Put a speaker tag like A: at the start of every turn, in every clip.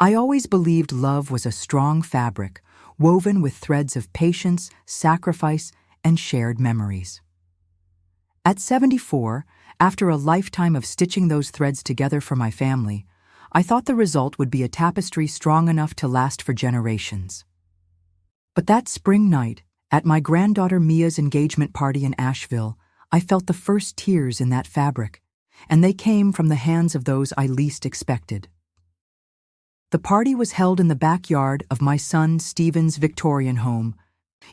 A: I always believed love was a strong fabric, woven with threads of patience, sacrifice, and shared memories. At 74, after a lifetime of stitching those threads together for my family, I thought the result would be a tapestry strong enough to last for generations. But that spring night, at my granddaughter Mia's engagement party in Asheville, I felt the first tears in that fabric, and they came from the hands of those I least expected. The party was held in the backyard of my son Stephen's Victorian home,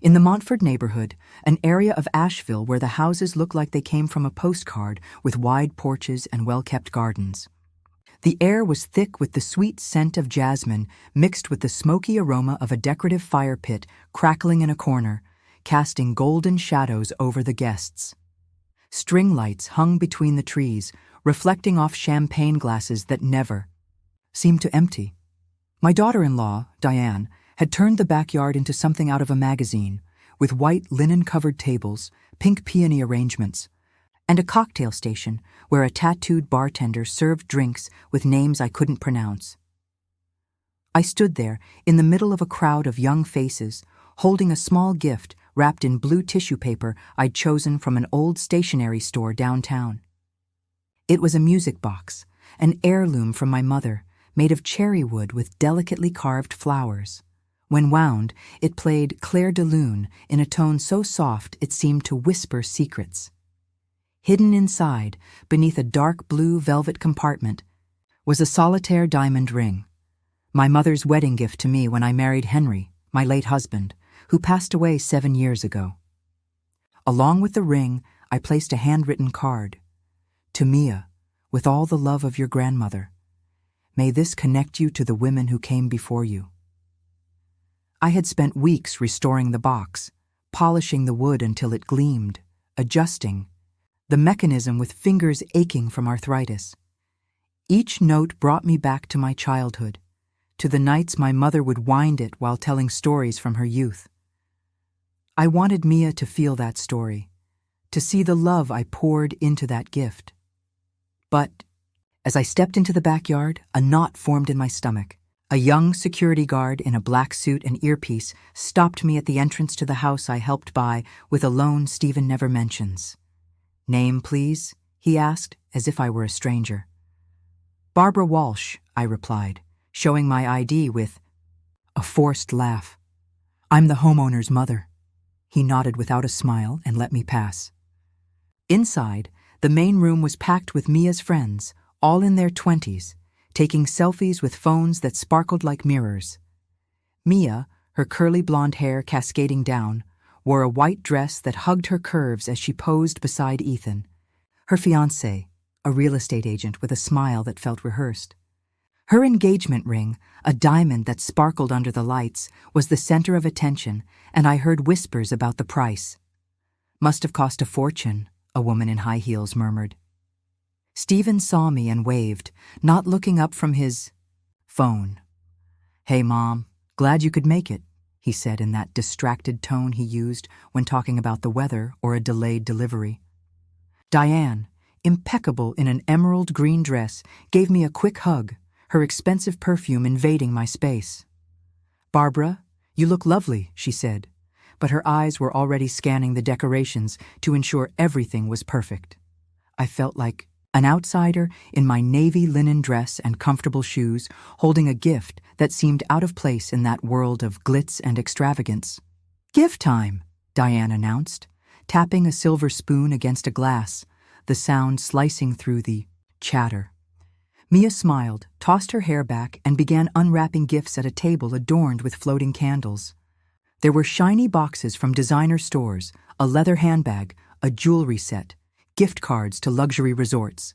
A: in the Montford neighborhood, an area of Asheville where the houses look like they came from a postcard with wide porches and well-kept gardens. The air was thick with the sweet scent of jasmine mixed with the smoky aroma of a decorative fire pit crackling in a corner, casting golden shadows over the guests. String lights hung between the trees, reflecting off champagne glasses that never seemed to empty. My daughter-in-law, Diane, had turned the backyard into something out of a magazine, with white linen-covered tables, pink peony arrangements, and a cocktail station where a tattooed bartender served drinks with names I couldn't pronounce. I stood there in the middle of a crowd of young faces, holding a small gift wrapped in blue tissue paper I'd chosen from an old stationery store downtown. It was a music box, an heirloom from my mother, made of cherry wood with delicately carved flowers. When wound, it played Clair de Lune in a tone so soft it seemed to whisper secrets. Hidden inside, beneath a dark blue velvet compartment, was a solitaire diamond ring, my mother's wedding gift to me when I married Henry, my late husband, who passed away 7 years ago. Along with the ring, I placed a handwritten card. To Mia, with all the love of your grandmother, may this connect you to the women who came before you. I had spent weeks restoring the box, polishing the wood until it gleamed, adjusting, the mechanism with fingers aching from arthritis. Each note brought me back to my childhood, to the nights my mother would wind it while telling stories from her youth. I wanted Mia to feel that story, to see the love I poured into that gift. But as I stepped into the backyard, a knot formed in my stomach. A young security guard in a black suit and earpiece stopped me at the entrance to the house I helped buy with a loan Stephen never mentions. Name, please? He asked, as if I were a stranger. Barbara Walsh, I replied, showing my ID with a forced laugh. I'm the homeowner's mother. He nodded without a smile and let me pass. Inside, the main room was packed with Mia's friends, all in their 20s, taking selfies with phones that sparkled like mirrors. Mia, her curly blonde hair cascading down, wore a white dress that hugged her curves as she posed beside Ethan, her fiancé, a real estate agent with a smile that felt rehearsed. Her engagement ring, a diamond that sparkled under the lights, was the center of attention, and I heard whispers about the price. Must have cost a fortune, a woman in high heels murmured. Stephen saw me and waved, not looking up from his phone. Hey, Mom, glad you could make it, he said in that distracted tone he used when talking about the weather or a delayed delivery. Diane, impeccable in an emerald green dress, gave me a quick hug, her expensive perfume invading my space. Barbara, you look lovely, she said, but her eyes were already scanning the decorations to ensure everything was perfect. I felt like an outsider in my navy linen dress and comfortable shoes, holding a gift that seemed out of place in that world of glitz and extravagance. Gift time, Diane announced, tapping a silver spoon against a glass, the sound slicing through the chatter. Mia smiled, tossed her hair back, and began unwrapping gifts at a table adorned with floating candles. There were shiny boxes from designer stores, a leather handbag, a jewelry set, gift cards to luxury resorts.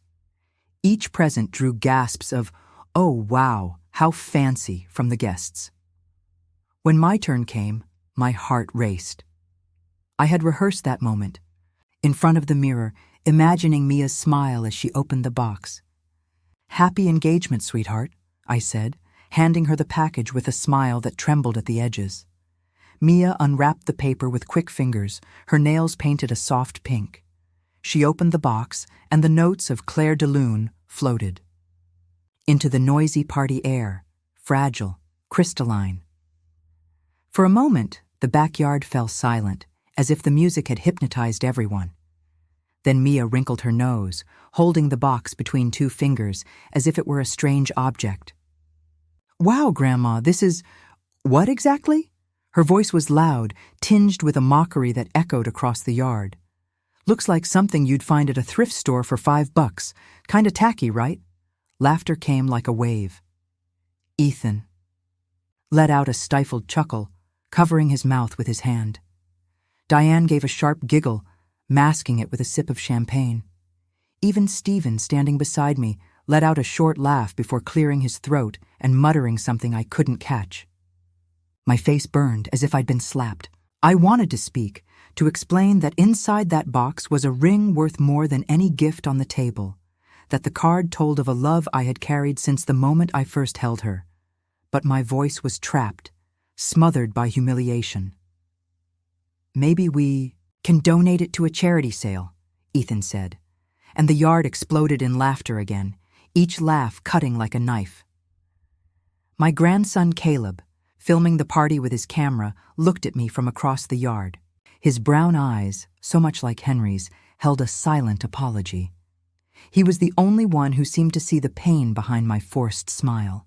A: Each present drew gasps of, "Oh, wow, how fancy," from the guests. When my turn came, my heart raced. I had rehearsed that moment, in front of the mirror, imagining Mia's smile as she opened the box. "Happy engagement, sweetheart," I said, handing her the package with a smile that trembled at the edges. Mia unwrapped the paper with quick fingers, her nails painted a soft pink. She opened the box, and the notes of Clair de Lune floated into the noisy party air, fragile, crystalline. For a moment, the backyard fell silent, as if the music had hypnotized everyone. Then Mia wrinkled her nose, holding the box between two fingers as if it were a strange object. "Wow, Grandma, this is... what exactly?" Her voice was loud, tinged with a mockery that echoed across the yard. "Looks like something you'd find at a thrift store for $5. Kinda tacky, right?" Laughter came like a wave. Ethan let out a stifled chuckle, covering his mouth with his hand. Diane gave a sharp giggle, masking it with a sip of champagne. Even Stephen, standing beside me, let out a short laugh before clearing his throat and muttering something I couldn't catch. My face burned as if I'd been slapped. I wanted to speak, to explain that inside that box was a ring worth more than any gift on the table, that the card told of a love I had carried since the moment I first held her. But my voice was trapped, smothered by humiliation. "Maybe we can donate it to a charity sale," Ethan said, and the yard exploded in laughter again, each laugh cutting like a knife. My grandson Caleb, filming the party with his camera, looked at me from across the yard. His brown eyes, so much like Henry's, held a silent apology. He was the only one who seemed to see the pain behind my forced smile.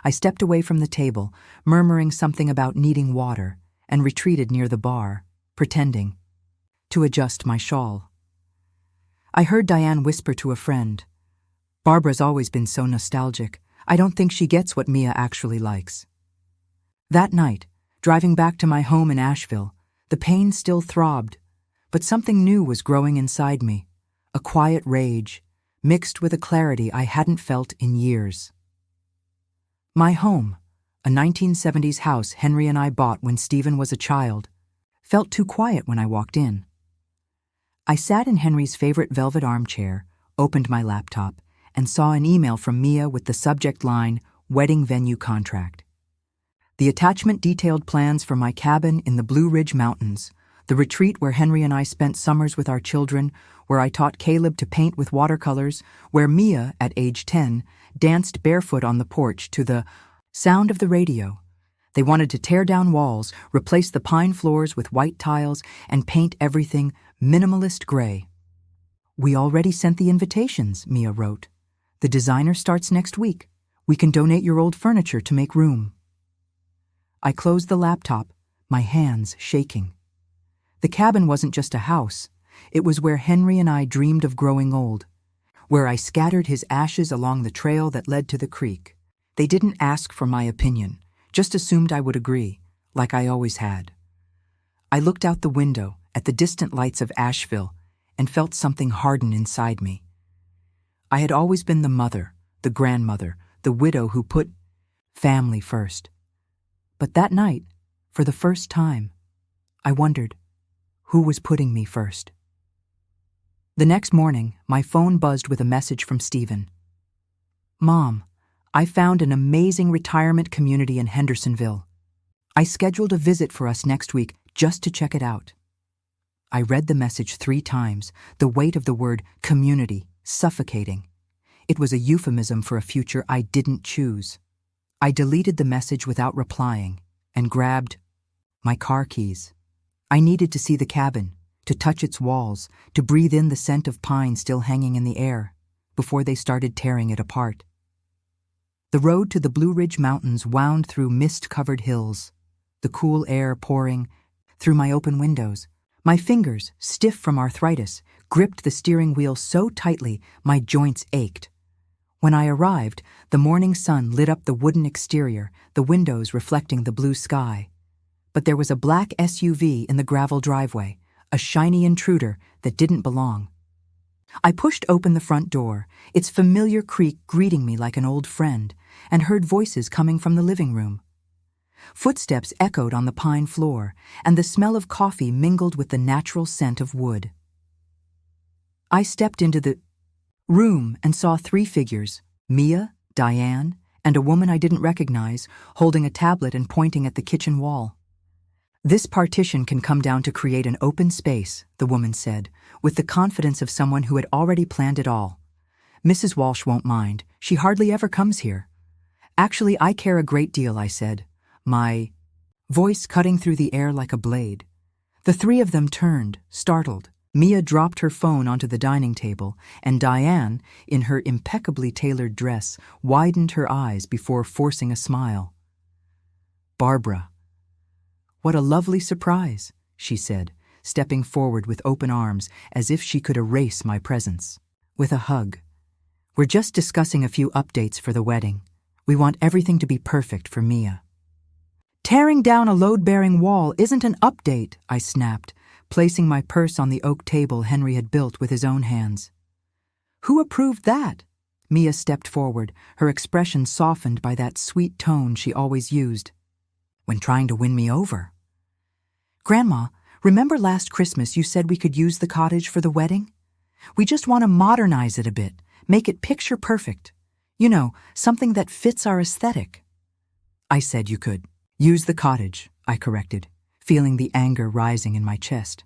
A: I stepped away from the table, murmuring something about needing water, and retreated near the bar, pretending to adjust my shawl. I heard Diane whisper to a friend, "Barbara's always been so nostalgic. I don't think she gets what Mia actually likes." That night, driving back to my home in Asheville, the pain still throbbed, but something new was growing inside me, a quiet rage, mixed with a clarity I hadn't felt in years. My home, a 1970s house Henry and I bought when Stephen was a child, felt too quiet when I walked in. I sat in Henry's favorite velvet armchair, opened my laptop, and saw an email from Mia with the subject line, "Wedding Venue Contract." The attachment detailed plans for my cabin in the Blue Ridge Mountains, the retreat where Henry and I spent summers with our children, where I taught Caleb to paint with watercolors, where Mia, at age 10, danced barefoot on the porch to the sound of the radio. They wanted to tear down walls, replace the pine floors with white tiles, and paint everything minimalist gray. "We already sent the invitations," Mia wrote. "The designer starts next week. We can donate your old furniture to make room." I closed the laptop, my hands shaking. The cabin wasn't just a house. It was where Henry and I dreamed of growing old, where I scattered his ashes along the trail that led to the creek. They didn't ask for my opinion, just assumed I would agree, like I always had. I looked out the window at the distant lights of Asheville and felt something harden inside me. I had always been the mother, the grandmother, the widow who put family first. But that night, for the first time, I wondered, who was putting me first? The next morning, my phone buzzed with a message from Stephen. "Mom, I found an amazing retirement community in Hendersonville. I scheduled a visit for us next week just to check it out." I read the message 3 times, the weight of the word community suffocating. It was a euphemism for a future I didn't choose. I deleted the message without replying and grabbed my car keys. I needed to see the cabin, to touch its walls, to breathe in the scent of pine still hanging in the air, before they started tearing it apart. The road to the Blue Ridge Mountains wound through mist-covered hills, the cool air pouring through my open windows. My fingers, stiff from arthritis, gripped the steering wheel so tightly my joints ached. When I arrived, the morning sun lit up the wooden exterior, the windows reflecting the blue sky. But there was a black SUV in the gravel driveway, a shiny intruder that didn't belong. I pushed open the front door, its familiar creak greeting me like an old friend, and heard voices coming from the living room. Footsteps echoed on the pine floor, and the smell of coffee mingled with the natural scent of wood. I stepped into the room and saw 3 figures, Mia, Diane, and a woman I didn't recognize, holding a tablet and pointing at the kitchen wall. "This partition can come down to create an open space," the woman said, with the confidence of someone who had already planned it all. "Mrs. Walsh won't mind. She hardly ever comes here. Actually, I care a great deal, I said, my voice cutting through the air like a blade. The three of them turned, startled. Mia dropped her phone onto the dining table, and Diane, in her impeccably tailored dress, widened her eyes before forcing a smile. Barbara. What a lovely surprise, she said, stepping forward with open arms as if she could erase my presence. With a hug. We're just discussing a few updates for the wedding. We want everything to be perfect for Mia. Tearing down a load-bearing wall isn't an update, I snapped, placing my purse on the oak table Henry had built with his own hands. Who approved that? Mia stepped forward, her expression softened by that sweet tone she always used when trying to win me over. Grandma, remember last Christmas you said we could use the cottage for the wedding? We just want to modernize it a bit, make it picture perfect. You know, something that fits our aesthetic. I said you could. Use the cottage, I corrected, feeling the anger rising in my chest.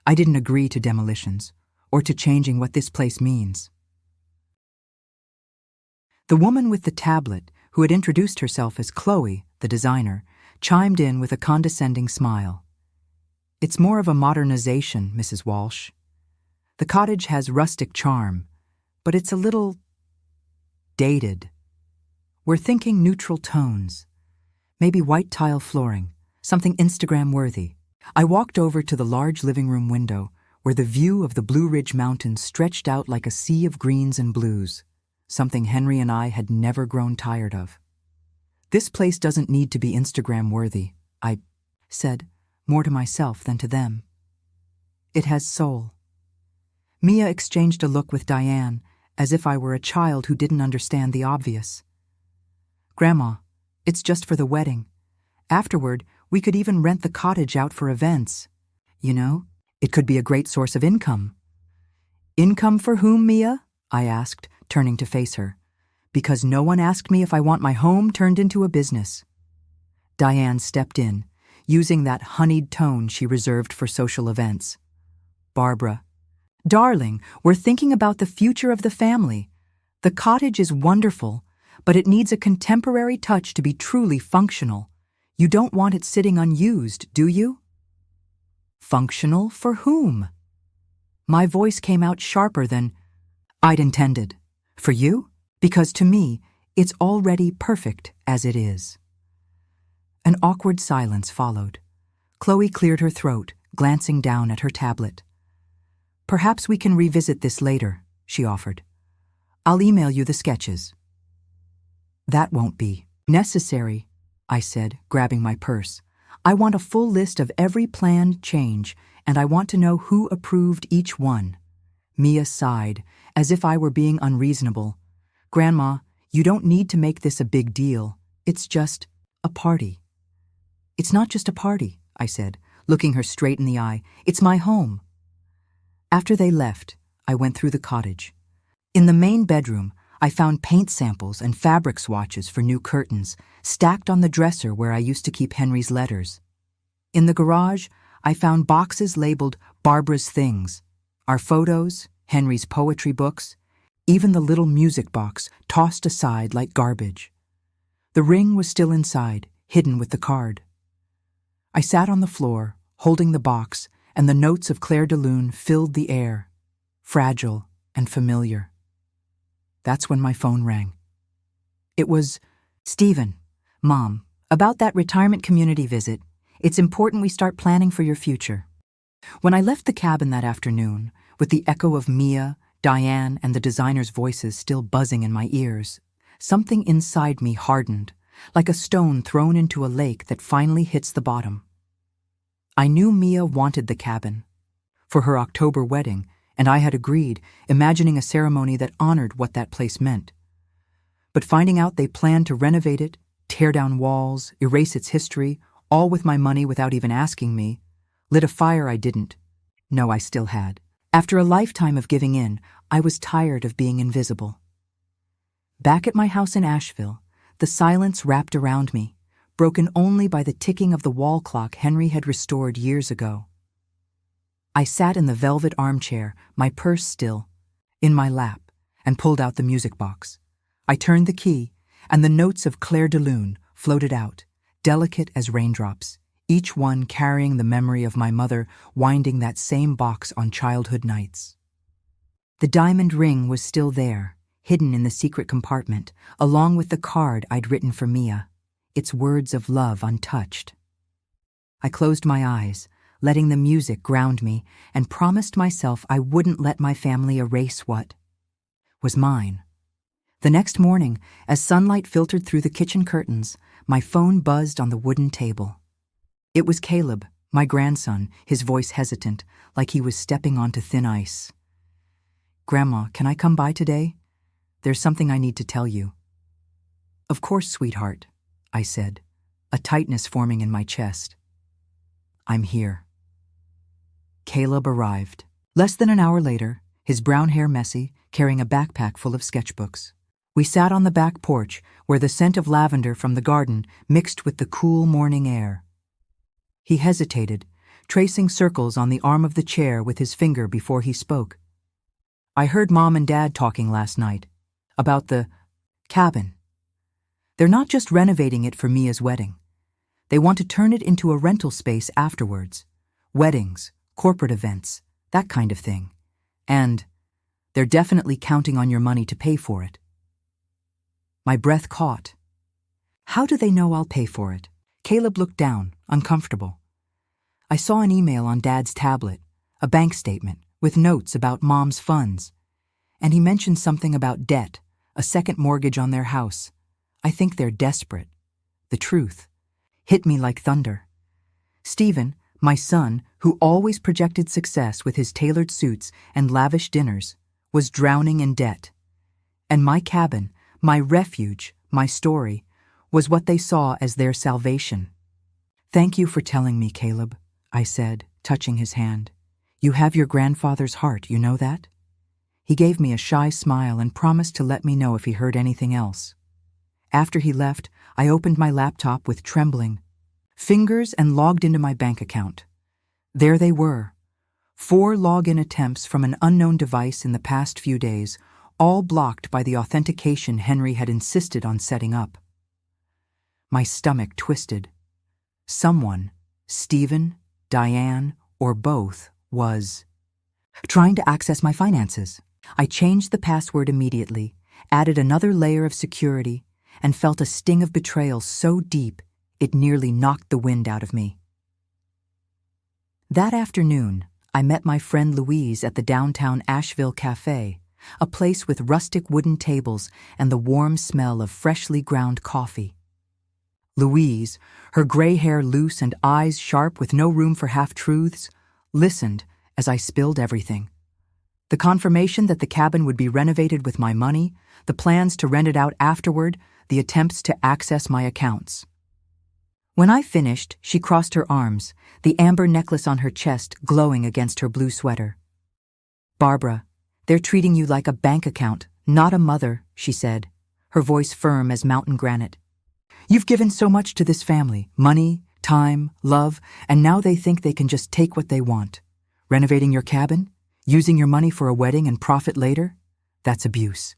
A: I didn't agree to demolitions, or to changing what this place means. The woman with the tablet, who had introduced herself as Chloe, the designer, chimed in with a condescending smile. It's more of a modernization, Mrs. Walsh. The cottage has rustic charm, but it's a little dated. We're thinking neutral tones. Maybe white tile flooring, something Instagram-worthy. I walked over to the large living room window, where the view of the Blue Ridge Mountains stretched out like a sea of greens and blues, something Henry and I had never grown tired of. This place doesn't need to be Instagram-worthy, I said, more to myself than to them. It has soul. Mia exchanged a look with Diane, as if I were a child who didn't understand the obvious. Grandma, it's just for the wedding. Afterward, we could even rent the cottage out for events. You know, it could be a great source of income. Income for whom, Mia? I asked, turning to face her. Because no one asked me if I want my home turned into a business. Diane stepped in, using that honeyed tone she reserved for social events. Barbara. Darling, we're thinking about the future of the family. The cottage is wonderful, but it needs a contemporary touch to be truly functional. You don't want it sitting unused, do you? Functional for whom? My voice came out sharper than I'd intended. For you? Because to me, it's already perfect as it is. An awkward silence followed. Chloe cleared her throat, glancing down at her tablet. Perhaps we can revisit this later, she offered. I'll email you the sketches. That won't be necessary, I said, grabbing my purse. I want a full list of every planned change, and I want to know who approved each one. Mia sighed, as if I were being unreasonable. Grandma, you don't need to make this a big deal. It's just a party. It's not just a party, I said, looking her straight in the eye. It's my home. After they left, I went through the cottage. In the main bedroom, I found paint samples and fabric swatches for new curtains, stacked on the dresser where I used to keep Henry's letters. In the garage, I found boxes labeled Barbara's Things, our photos, Henry's poetry books, even the little music box tossed aside like garbage. The ring was still inside, hidden with the card. I sat on the floor, holding the box, and the notes of Claire de Lune filled the air, fragile and familiar. That's when my phone rang. It was, Stephen, Mom, about that retirement community visit. It's important we start planning for your future. When I left the cabin that afternoon, with the echo of Mia, Diane, and the designer's voices still buzzing in my ears, something inside me hardened, like a stone thrown into a lake that finally hits the bottom. I knew Mia wanted the cabin for her October wedding, and I had agreed, imagining a ceremony that honored what that place meant. But finding out they planned to renovate it, tear down walls, erase its history, all with my money without even asking me, lit a fire I didn't. No, I still had. After a lifetime of giving in, I was tired of being invisible. Back at my house in Asheville, the silence wrapped around me, broken only by the ticking of the wall clock Henry had restored years ago. I sat in the velvet armchair, my purse still, in my lap, and pulled out the music box. I turned the key, and the notes of Clair de Lune floated out, delicate as raindrops, each one carrying the memory of my mother winding that same box on childhood nights. The diamond ring was still there, hidden in the secret compartment, along with the card I'd written for Mia, its words of love untouched. I closed my eyes, letting the music ground me, and promised myself I wouldn't let my family erase what was mine. The next morning, as sunlight filtered through the kitchen curtains, my phone buzzed on the wooden table. It was Caleb, my grandson, his voice hesitant, like he was stepping onto thin ice. "Grandma, can I come by today? There's something I need to tell you." "Of course, sweetheart," I said, a tightness forming in my chest. "I'm here." Caleb arrived. Less than an hour later, his brown hair messy, carrying a backpack full of sketchbooks. We sat on the back porch, where the scent of lavender from the garden mixed with the cool morning air. He hesitated, tracing circles on the arm of the chair with his finger before he spoke. "I heard Mom and Dad talking last night about the cabin. They're not just renovating it for Mia's wedding. They want to turn it into a rental space afterwards. Weddings, corporate events, that kind of thing. And they're definitely counting on your money to pay for it." My breath caught. "How do they know I'll pay for it?" Caleb looked down, uncomfortable. "I saw an email on Dad's tablet, a bank statement, with notes about Mom's funds. And he mentioned something about debt, a second mortgage on their house. I think they're desperate." The truth hit me like thunder. Stephen, my son, who always projected success with his tailored suits and lavish dinners, was drowning in debt. And my cabin, my refuge, my story, was what they saw as their salvation. "Thank you for telling me, Caleb," I said, touching his hand. "You have your grandfather's heart, you know that?" He gave me a shy smile and promised to let me know if he heard anything else. After he left, I opened my laptop with trembling fingers and logged into my bank account. There they were, 4 login attempts from an unknown device in the past few days, all blocked by the authentication Henry had insisted on setting up. My stomach twisted. Someone, Stephen, Diane, or both, was trying to access my finances. I changed the password immediately, added another layer of security, and felt a sting of betrayal so deep it nearly knocked the wind out of me. That afternoon, I met my friend Louise at the downtown Asheville Cafe, a place with rustic wooden tables and the warm smell of freshly ground coffee. Louise, her gray hair loose and eyes sharp with no room for half-truths, listened as I spilled everything. The confirmation that the cabin would be renovated with my money, the plans to rent it out afterward, the attempts to access my accounts. When I finished, she crossed her arms, the amber necklace on her chest glowing against her blue sweater. "Barbara, they're treating you like a bank account, not a mother," she said, her voice firm as mountain granite. "You've given so much to this family, money, time, love, and now they think they can just take what they want. Renovating your cabin? Using your money for a wedding and profit later? That's abuse."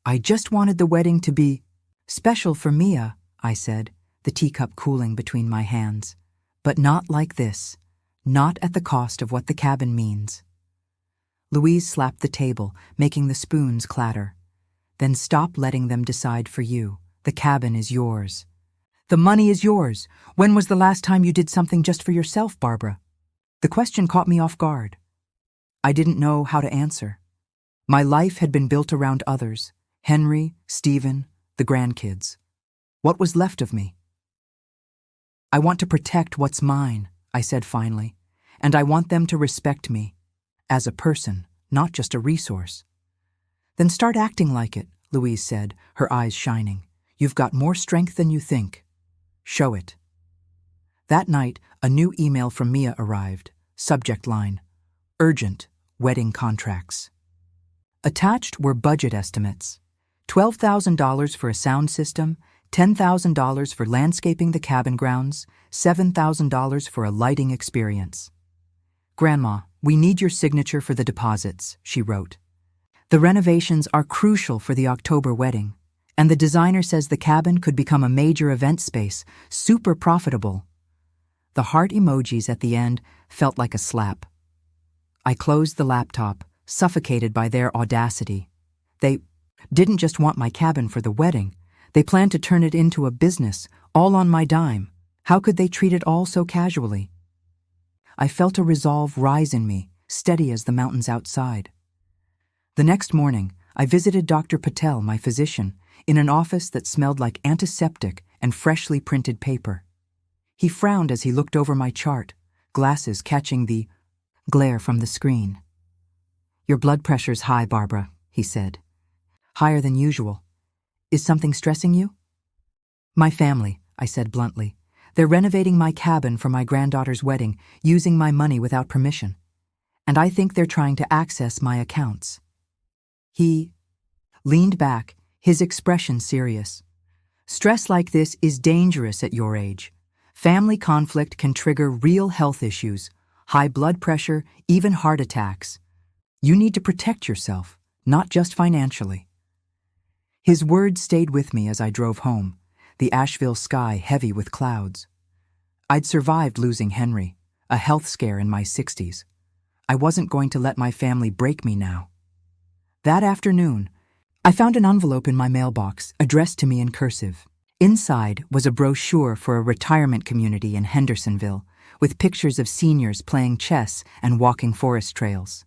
A: "I just wanted the wedding to be special for Mia," I said, the teacup cooling between my hands. "But not like this. Not at the cost of what the cabin means." Louise slapped the table, making the spoons clatter. "Then stop letting them decide for you. The cabin is yours." "The money is yours. When was the last time you did something just for yourself, Barbara?" The question caught me off guard. I didn't know how to answer. My life had been built around others: Henry, Stephen, the grandkids. What was left of me? "I want to protect what's mine," I said finally, "and I want them to respect me. As a person, not just a resource." "Then start acting like it," Louise said, her eyes shining. "You've got more strength than you think. Show it." That night, a new email from Mia arrived. Subject line: "Urgent, wedding contracts." Attached were budget estimates: $12,000 for a sound system, $10,000 for landscaping the cabin grounds, $7,000 for a lighting experience. "Grandma, we need your signature for the deposits," she wrote. "The renovations are crucial for the October wedding, And the designer says the cabin could become a major event space, super profitable. The heart emojis at the end felt like a slap. I closed the laptop, suffocated by their audacity. They didn't just want my cabin for the wedding. They planned to turn it into a business, all on my dime. How could they treat it all so casually? I felt a resolve rise in me, steady as the mountains outside. The next morning, I visited Dr. Patel, my physician, in an office that smelled like antiseptic and freshly printed paper. He frowned as he looked over my chart, glasses catching the glare from the screen. "Your blood pressure's high, Barbara," he said. "Higher than usual. Is something stressing you?" "My family," I said bluntly. "They're renovating my cabin for my granddaughter's wedding, using my money without permission. And I think they're trying to access my accounts." He leaned back, his expression serious. "Stress like this is dangerous at your age. Family conflict can trigger real health issues, high blood pressure, even heart attacks. You need to protect yourself, not just financially." His words stayed with me as I drove home, the Asheville sky heavy with clouds. I'd survived losing Henry, a health scare in my 60s. I wasn't going to let my family break me now. That afternoon, I found an envelope in my mailbox addressed to me in cursive. Inside was a brochure for a retirement community in Hendersonville, with pictures of seniors playing chess and walking forest trails.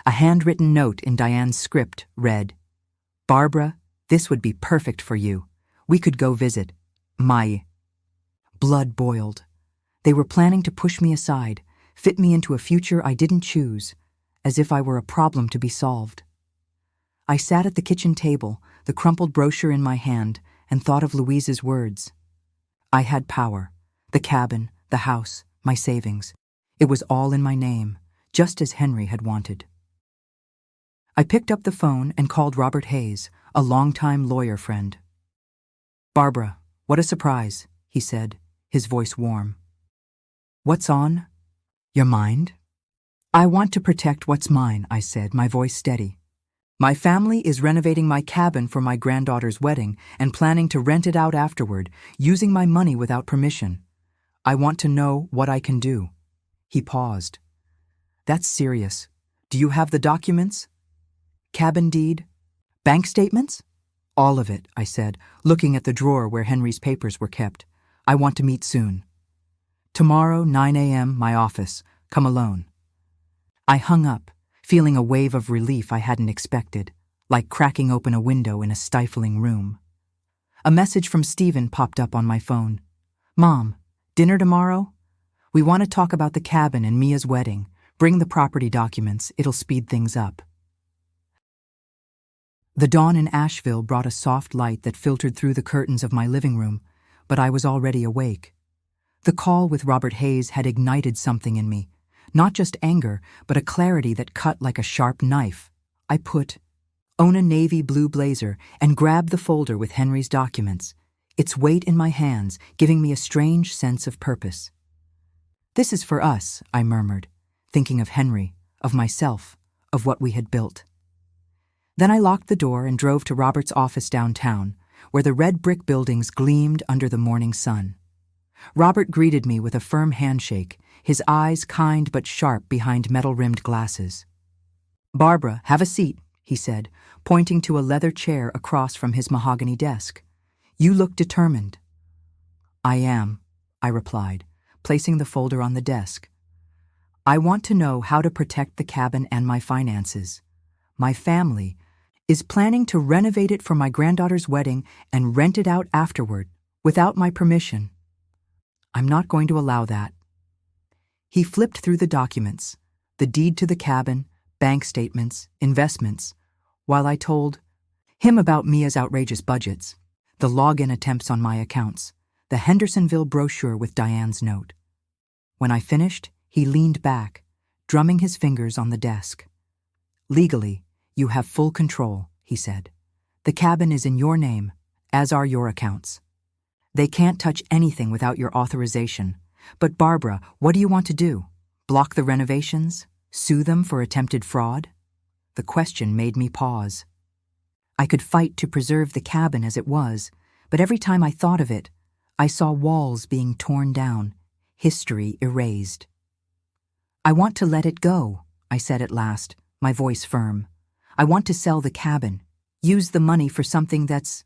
A: A handwritten note in Diane's script read, "Barbara, this would be perfect for you. We could go visit." My blood boiled. They were planning to push me aside, fit me into a future I didn't choose, as if I were a problem to be solved. I sat at the kitchen table, the crumpled brochure in my hand, and thought of Louise's words. I had power, the cabin, the house, my savings. It was all in my name, just as Henry had wanted. I picked up the phone and called Robert Hayes, a longtime lawyer friend. "Barbara, what a surprise," he said, his voice warm. "What's on your mind?" "I want to protect what's mine," I said, my voice steady. "My family is renovating my cabin for my granddaughter's wedding and planning to rent it out afterward, using my money without permission. I want to know what I can do." He paused. "That's serious. Do you have the documents? Cabin deed? Bank statements?" "All of it," I said, looking at the drawer where Henry's papers were kept. "I want to meet soon." "Tomorrow, 9 a.m., my office. Come alone." I hung up, feeling a wave of relief I hadn't expected, like cracking open a window in a stifling room. A message from Stephen popped up on my phone. "Mom, dinner tomorrow? We want to talk about the cabin and Mia's wedding. Bring the property documents. It'll speed things up." The dawn in Asheville brought a soft light that filtered through the curtains of my living room, but I was already awake. The call with Robert Hayes had ignited something in me. Not just anger, but a clarity that cut like a sharp knife. I own a navy blue blazer and grabbed the folder with Henry's documents, its weight in my hands giving me a strange sense of purpose. "This is for us," I murmured, thinking of Henry, of myself, of what we had built. Then I locked the door and drove to Robert's office downtown, where the red brick buildings gleamed under the morning sun. Robert greeted me with a firm handshake, his eyes kind but sharp behind metal-rimmed glasses. "Barbara, have a seat," he said, pointing to a leather chair across from his mahogany desk. "You look determined." "I am," I replied, placing the folder on the desk. "I want to know how to protect the cabin and my finances. My family is planning to renovate it for my granddaughter's wedding and rent it out afterward, without my permission. I'm not going to allow that." He flipped through the documents, the deed to the cabin, bank statements, investments, while I told him about Mia's outrageous budgets, the login attempts on my accounts, the Hendersonville brochure with Diane's note. When I finished, he leaned back, drumming his fingers on the desk. "Legally, you have full control," he said. "The cabin is in your name, as are your accounts. They can't touch anything without your authorization. But Barbara, what do you want to do? Block the renovations? Sue them for attempted fraud?" The question made me pause. I could fight to preserve the cabin as it was, but every time I thought of it, I saw walls being torn down, history erased. I want to let it go, I said at last, my voice firm. I want to sell the cabin, use the money for something that's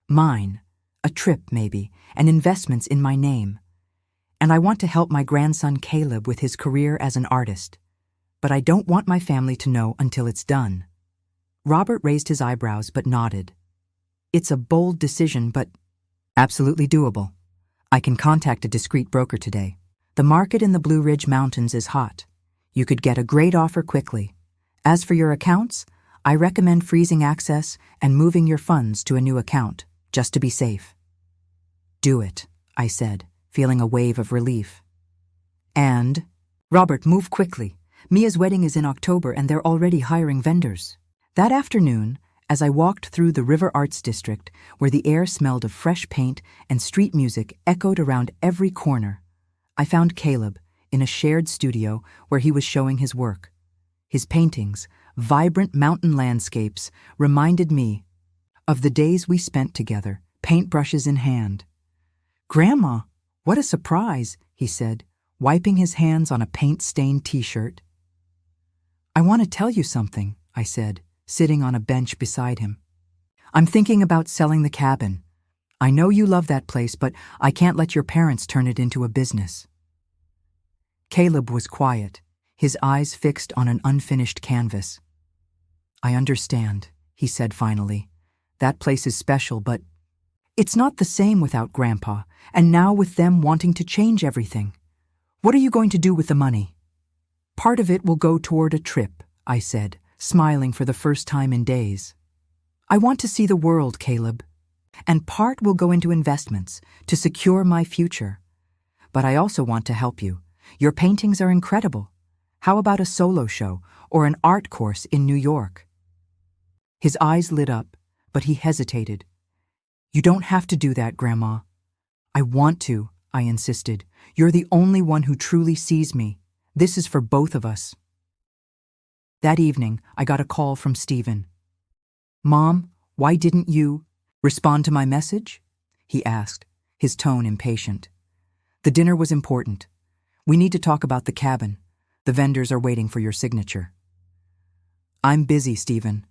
A: mine, a trip maybe, and investments in my name. And I want to help my grandson Caleb with his career as an artist. But I don't want my family to know until it's done. Robert raised his eyebrows but nodded. It's a bold decision, but absolutely doable. I can contact a discreet broker today. The market in the Blue Ridge Mountains is hot. You could get a great offer quickly. As for your accounts, I recommend freezing access and moving your funds to a new account, just to be safe. Do it, I said, feeling a wave of relief. And, Robert, move quickly. Mia's wedding is in October and they're already hiring vendors. That afternoon, as I walked through the River Arts District, where the air smelled of fresh paint and street music echoed around every corner, I found Caleb in a shared studio where he was showing his work. His paintings, vibrant mountain landscapes, reminded me of the days we spent together, paintbrushes in hand. "Grandma, what a surprise," he said, wiping his hands on a paint-stained t-shirt. "I want to tell you something," I said, sitting on a bench beside him. "I'm thinking about selling the cabin. I know you love that place, but I can't let your parents turn it into a business." Caleb was quiet, his eyes fixed on an unfinished canvas. "I understand," he said finally. "That place is special, but it's not the same without Grandpa, and now with them wanting to change everything. What are you going to do with the money?" "Part of it will go toward a trip," I said, smiling for the first time in days. "I want to see the world, Caleb. And part will go into investments to secure my future. But I also want to help you. Your paintings are incredible. How about a solo show or an art course in New York?" His eyes lit up, but he hesitated. "You don't have to do that, Grandma." "I want to," I insisted. "You're the only one who truly sees me. This is for both of us." That evening, I got a call from Stephen. "Mom, why didn't you respond to my message?" he asked, his tone impatient. "The dinner was important. We need to talk about the cabin. The vendors are waiting for your signature." "I'm busy, Stephen,"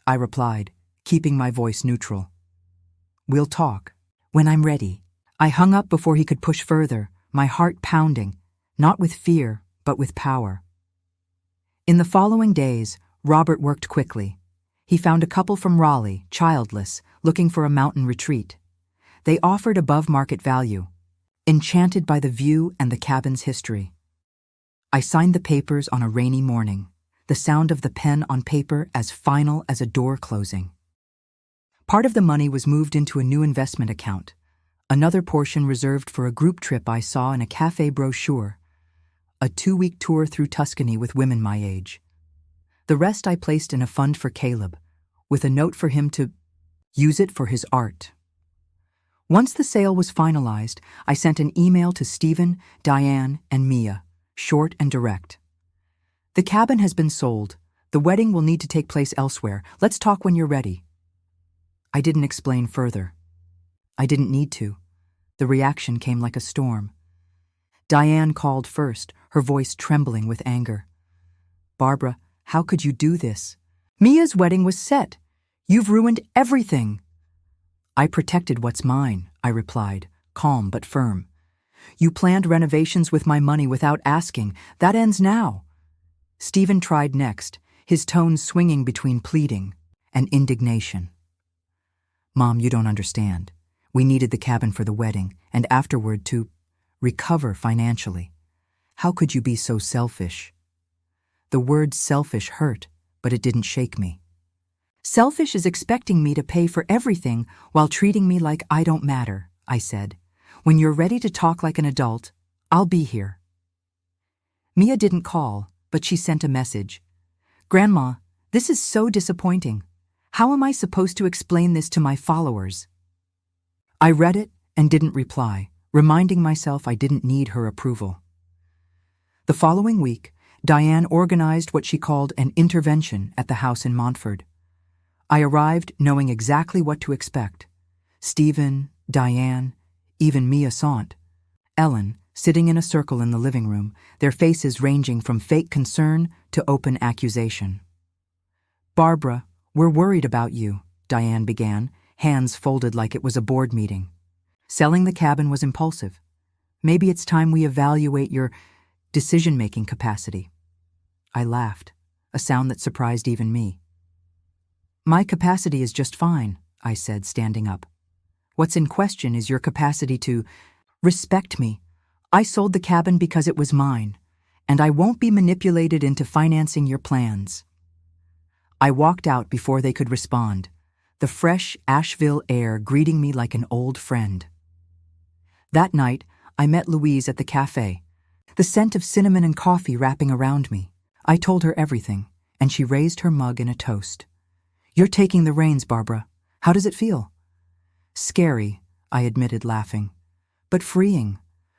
A: I replied, keeping my voice neutral. "We'll talk when I'm ready." I hung up before he could push further, my heart pounding, not with fear, but with power. In the following days, Robert worked quickly. He found a couple from Raleigh, childless, looking for a mountain retreat. They offered above market value, enchanted by the view and the cabin's history. I signed the papers on a rainy morning, the sound of the pen on paper as final as a door closing. Part of the money was moved into a new investment account, another portion reserved for a group trip I saw in a cafe brochure, a 2-week tour through Tuscany with women my age. The rest I placed in a fund for Caleb, with a note for him to use it for his art. Once the sale was finalized, I sent an email to Stephen, Diane, and Mia, short and direct. "The cabin has been sold. The wedding will need to take place elsewhere. Let's talk when you're ready." I didn't explain further. I didn't need to. The reaction came like a storm. Diane called first, her voice trembling with anger. "Barbara, how could you do this? Mia's wedding was set. You've ruined everything." "I protected what's mine," I replied, calm but firm. "You planned renovations with my money without asking. That ends now." Stephen tried next, his tone swinging between pleading and indignation. "Mom, you don't understand. We needed the cabin for the wedding, and afterward to recover financially. How could you be so selfish?" The word selfish hurt, but it didn't shake me. "Selfish is expecting me to pay for everything while treating me like I don't matter," I said. "When you're ready to talk like an adult, I'll be here." Mia didn't call, but she sent a message. "Grandma, this is so disappointing. How am I supposed to explain this to my followers?" I read it and didn't reply, reminding myself I didn't need her approval. The following week, Diane organized what she called an intervention at the house in Montford. I arrived knowing exactly what to expect. Stephen, Diane, even Mia Sant. Ellen, sitting in a circle in the living room, their faces ranging from fake concern to open accusation. "Barbara, we're worried about you," Diane began, hands folded like it was a board meeting. "Selling the cabin was impulsive. Maybe it's time we evaluate your decision-making capacity." I laughed, a sound that surprised even me. "My capacity is just fine," I said, standing up. "What's in question is your capacity to respect me. I sold the cabin because it was mine, and I won't be manipulated into financing your plans." I walked out before they could respond, the fresh Asheville air greeting me like an old friend. That night, I met Louise at the cafe, the scent of cinnamon and coffee wrapping around me. I told her everything, and she raised her mug in a toast. "You're taking the reins, Barbara. How does it feel?" "Scary," I admitted, laughing, "but freeing.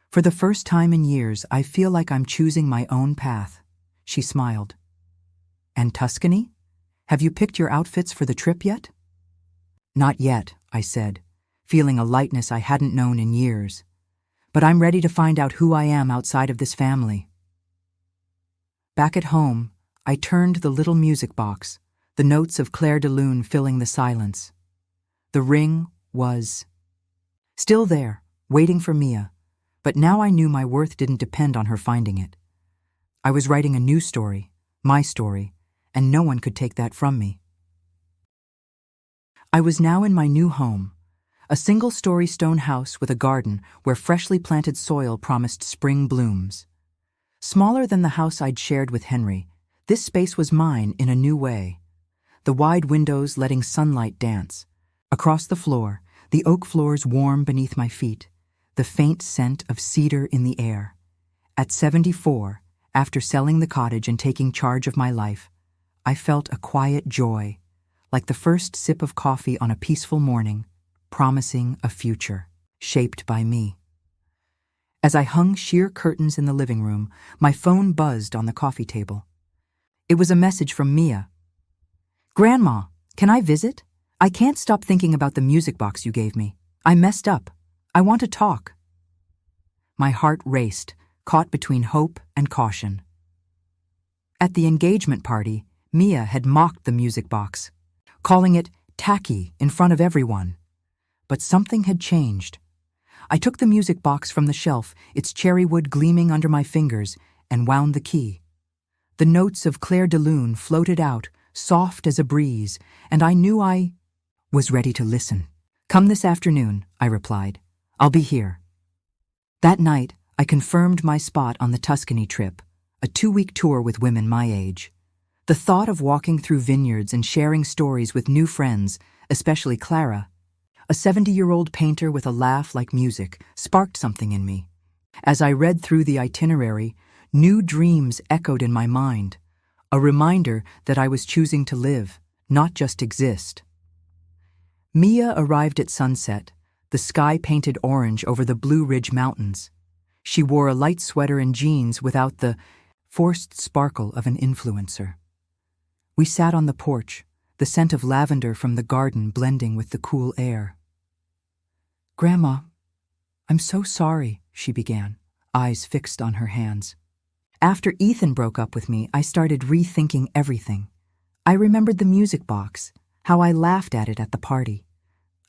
A: For the first time in years, I feel like I'm choosing my own path." She smiled. "And Tuscany? Have you picked your outfits for the trip yet?" "Not yet," I said, feeling a lightness I hadn't known in years. "But I'm ready to find out who I am outside of this family." Back at home, I turned the little music box, the notes of Claire de Lune filling the silence. The ring was still there, waiting for Mia, but now I knew my worth didn't depend on her finding it. I was writing a new story, my story, and no one could take that from me. I was now in my new home, a single-story stone house with a garden where freshly planted soil promised spring blooms. Smaller than the house I'd shared with Henry, this space was mine in a new way. The wide windows letting sunlight dance. Across the floor, the oak floors warm beneath my feet, the faint scent of cedar in the air. At 74, after selling the cottage and taking charge of my life, I felt a quiet joy, like the first sip of coffee on a peaceful morning, promising a future, shaped by me. As I hung sheer curtains in the living room, my phone buzzed on the coffee table. It was a message from Mia. "Grandma, can I visit? I can't stop thinking about the music box you gave me. I messed up. I want to talk." My heart raced, caught between hope and caution. At the engagement party, Mia had mocked the music box, calling it tacky in front of everyone. But something had changed. I took the music box from the shelf, its cherry wood gleaming under my fingers, and wound the key. The notes of Claire de Lune floated out, soft as a breeze, and I knew I was ready to listen. "Come this afternoon," I replied. "I'll be here." That night, I confirmed my spot on the Tuscany trip, a 2-week tour with women my age. The thought of walking through vineyards and sharing stories with new friends, especially Clara, a 70-year-old painter with a laugh like music, sparked something in me. As I read through the itinerary, new dreams echoed in my mind, a reminder that I was choosing to live, not just exist. Mia arrived at sunset, the sky painted orange over the Blue Ridge Mountains. She wore a light sweater and jeans without the forced sparkle of an influencer. We sat on the porch, the scent of lavender from the garden blending with the cool air. "Grandma, I'm so sorry," she began, eyes fixed on her hands. "After Ethan broke up with me, I started rethinking everything. I remembered the music box, how I laughed at it at the party.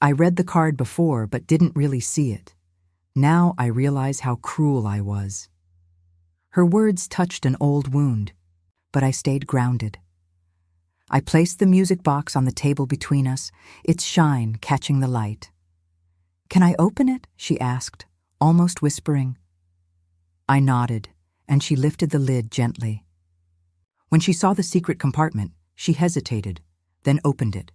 A: I read the card before but didn't really see it. Now I realize how cruel I was." Her words touched an old wound, but I stayed grounded. I placed the music box on the table between us, its shine catching the light. "Can I open it?" she asked, almost whispering. I nodded, and she lifted the lid gently. When she saw the secret compartment, she hesitated, then opened it.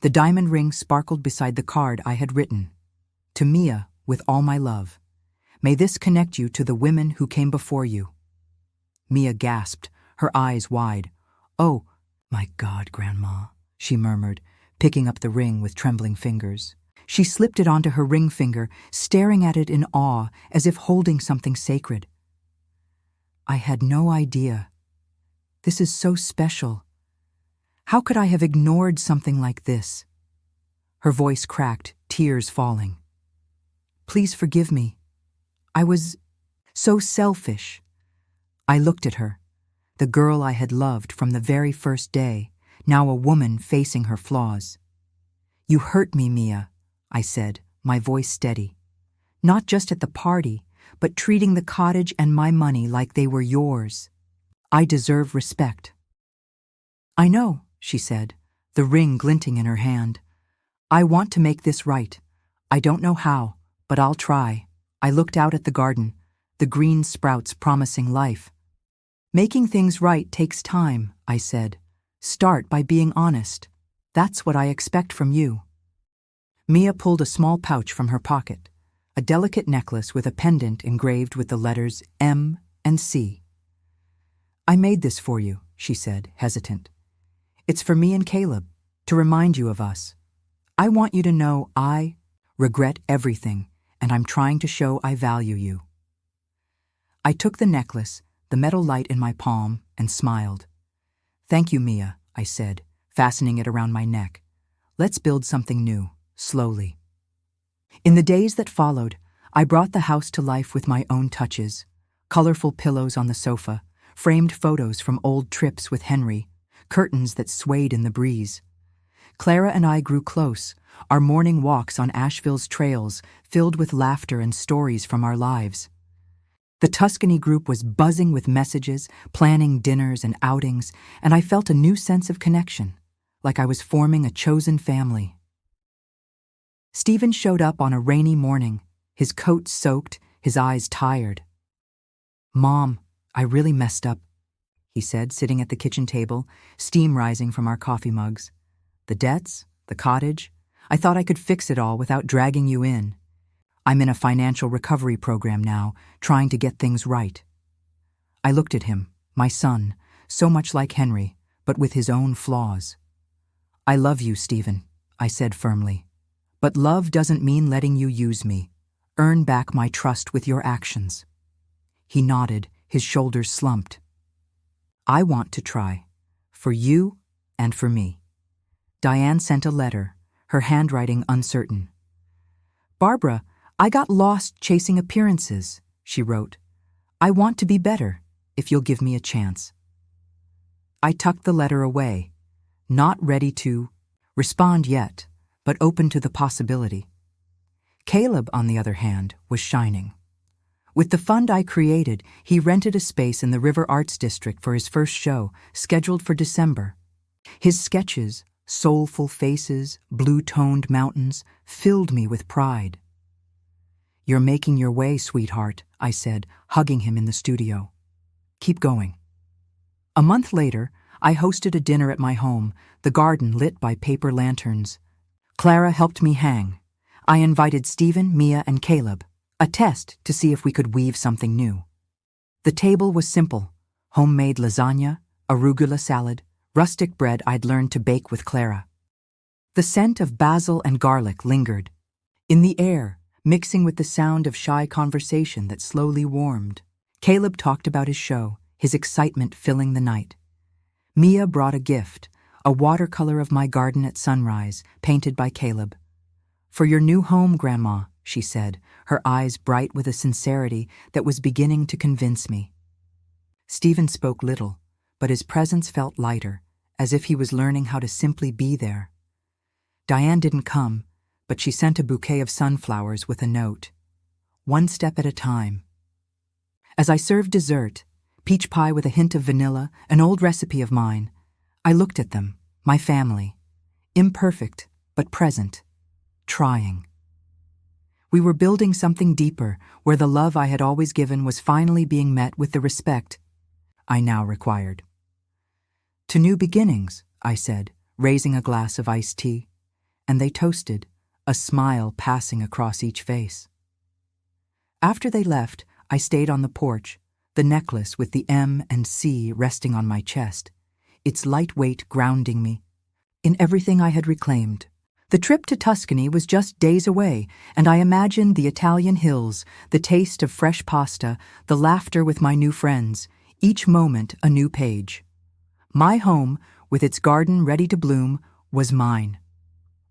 A: The diamond ring sparkled beside the card I had written. "To Mia, with all my love. May this connect you to the women who came before you." Mia gasped, her eyes wide. "Oh, my God, Grandma," she murmured, picking up the ring with trembling fingers. She slipped it onto her ring finger, staring at it in awe, as if holding something sacred. "I had no idea. This is so special. How could I have ignored something like this? Her voice cracked, tears falling. Please forgive me. I was so selfish. I looked at her, the girl I had loved from the very first day, now a woman facing her flaws. You hurt me, Mia, I said, my voice steady. Not just at the party, but treating the cottage and my money like they were yours. I deserve respect. I know, she said, the ring glinting in her hand. I want to make this right. I don't know how, but I'll try. I looked out at the garden, the green sprouts promising life. Making things right takes time, I said. Start by being honest. That's what I expect from you. Mia pulled a small pouch from her pocket, a delicate necklace with a pendant engraved with the letters M and C. I made this for you, she said, hesitant. It's for me and Caleb, to remind you of us. I want you to know I regret everything, and I'm trying to show I value you. I took the necklace, the metal light in my palm, and smiled. Thank you, Mia, I said, fastening it around my neck. Let's build something new, slowly. In the days that followed, I brought the house to life with my own touches. Colorful pillows on the sofa, framed photos from old trips with Henry, curtains that swayed in the breeze. Clara and I grew close, our morning walks on Asheville's trails filled with laughter and stories from our lives. The Tuscany group was buzzing with messages, planning dinners and outings, and I felt a new sense of connection, like I was forming a chosen family. Stephen showed up on a rainy morning, his coat soaked, his eyes tired. Mom, I really messed up, he said, sitting at the kitchen table, steam rising from our coffee mugs. The debts, the cottage, I thought I could fix it all without dragging you in. I'm in a financial recovery program now, trying to get things right. I looked at him, my son, so much like Henry, but with his own flaws. I love you, Stephen, I said firmly. But love doesn't mean letting you use me. Earn back my trust with your actions. He nodded, his shoulders slumped. I want to try. For you and for me. Diane sent a letter, her handwriting uncertain. Barbara, I got lost chasing appearances, she wrote. I want to be better, if you'll give me a chance. I tucked the letter away, not ready to respond yet, but open to the possibility. Caleb, on the other hand, was shining. With the fund I created, he rented a space in the River Arts District for his first show, scheduled for December. His sketches, soulful faces, blue-toned mountains, filled me with pride. You're making your way, sweetheart, I said, hugging him in the studio. Keep going. A month later, I hosted a dinner at my home, the garden lit by paper lanterns. Clara helped me hang. I invited Stephen, Mia, and Caleb, a test to see if we could weave something new. The table was simple: homemade lasagna, arugula salad, rustic bread I'd learned to bake with Clara. The scent of basil and garlic lingered in the air, mixing with the sound of shy conversation that slowly warmed. Caleb talked about his show, his excitement filling the night. Mia brought a gift, a watercolor of my garden at sunrise, painted by Caleb. For your new home, Grandma, she said, her eyes bright with a sincerity that was beginning to convince me. Stephen spoke little, but his presence felt lighter, as if he was learning how to simply be there. Diane didn't come, but she sent a bouquet of sunflowers with a note. One step at a time. As I served dessert, peach pie with a hint of vanilla, an old recipe of mine, I looked at them, my family, imperfect but present, trying. We were building something deeper, where the love I had always given was finally being met with the respect I now required. To new beginnings, I said, raising a glass of iced tea, and they toasted, a smile passing across each face. After they left, I stayed on the porch, the necklace with the M and C resting on my chest, its light weight grounding me in everything I had reclaimed. The trip to Tuscany was just days away, and I imagined the Italian hills, the taste of fresh pasta, the laughter with my new friends, each moment a new page. My home, with its garden ready to bloom, was mine.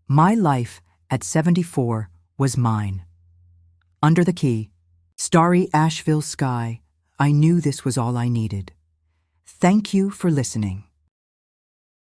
A: My life at 74 was mine. Under the key, starry Asheville sky, I knew this was all I needed. Thank you for listening.